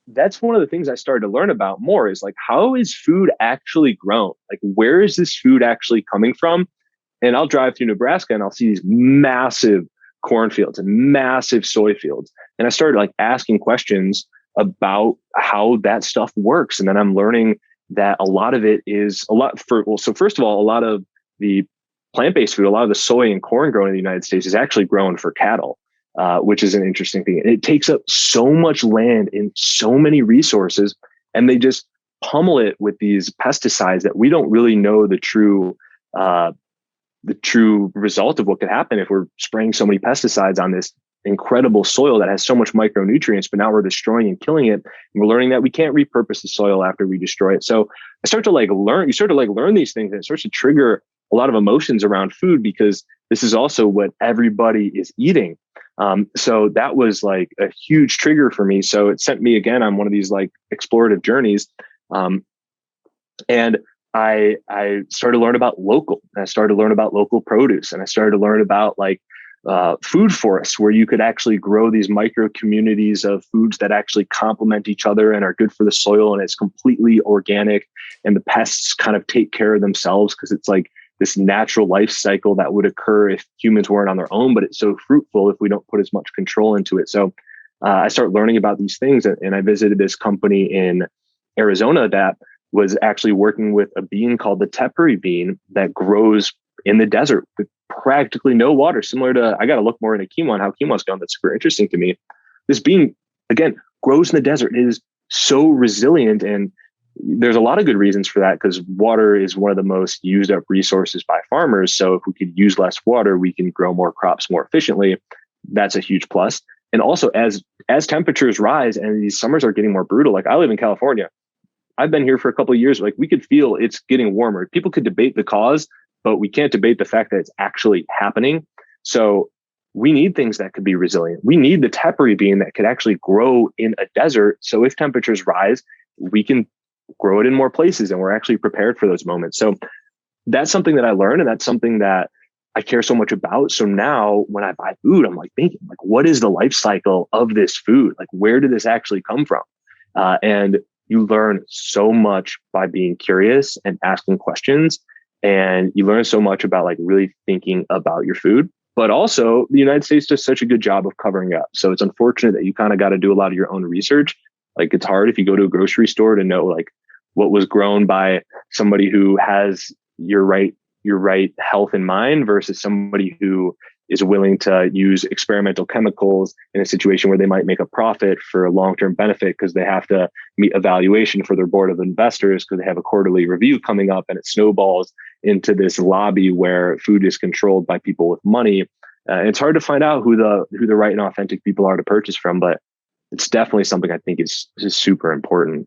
that's one of the things I started to learn about more is like, how is food actually grown? Like, where is this food actually coming from? And I'll drive through Nebraska and I'll see these massive cornfields and massive soy fields. And I started like asking questions about how that stuff works. And then I'm learning that a lot of it is a lot for, well, so first of all, a lot of the plant-based food, a lot of the soy and corn grown in the United States is actually grown for cattle, which is an interesting thing. And it takes up so much land and so many resources, and they just pummel it with these pesticides that we don't really know the true result of what could happen if we're spraying so many pesticides on this incredible soil that has so much micronutrients, but now we're destroying and killing it. And we're learning that we can't repurpose the soil after we destroy it. So I start to like learn, you start to like learn these things, and it starts to trigger a lot of emotions around food, because this is also what everybody is eating. So that was like a huge trigger for me. So it sent me again on one of these like explorative journeys. And I started to learn about local, and I started to learn about local produce, and I started to learn about like food forests, where you could actually grow these micro communities of foods that actually complement each other and are good for the soil, and it's completely organic, and the pests kind of take care of themselves, because it's like this natural life cycle that would occur if humans weren't on their own, but it's so fruitful if we don't put as much control into it. So I started learning about these things, and I visited this company in Arizona that was actually working with a bean called the tepary bean that grows in the desert with practically no water, similar to, I got to look more into quinoa and how quinoa's gone. That's super interesting to me. This bean, again, grows in the desert. It is so resilient, and there's a lot of good reasons for that, because water is one of the most used up resources by farmers. So if we could use less water, we can grow more crops more efficiently. That's a huge plus. And also, as temperatures rise and these summers are getting more brutal, like I live in California, I've been here for a couple of years. Like, we could feel it's getting warmer. People could debate the cause, but we can't debate the fact that it's actually happening. So we need things that could be resilient. We need the tepary bean that could actually grow in a desert. So if temperatures rise, we can grow it in more places, and we're actually prepared for those moments. So that's something that I learned, and that's something that I care so much about. So now when I buy food, I'm like thinking, like, what is the life cycle of this food? Like, where did this actually come from? And you learn so much by being curious and asking questions. And you learn so much about like really thinking about your food. But also, the United States does such a good job of covering up. So it's unfortunate that you kind of got to do a lot of your own research. Like, it's hard if you go to a grocery store to know like what was grown by somebody who has your right health in mind versus somebody who is willing to use experimental chemicals in a situation where they might make a profit for a long-term benefit, because they have to meet evaluation for their board of investors, because they have a quarterly review coming up, and it snowballs into this lobby where food is controlled by people with money. It's hard to find out who the right and authentic people are to purchase from, but it's definitely something I think is super important.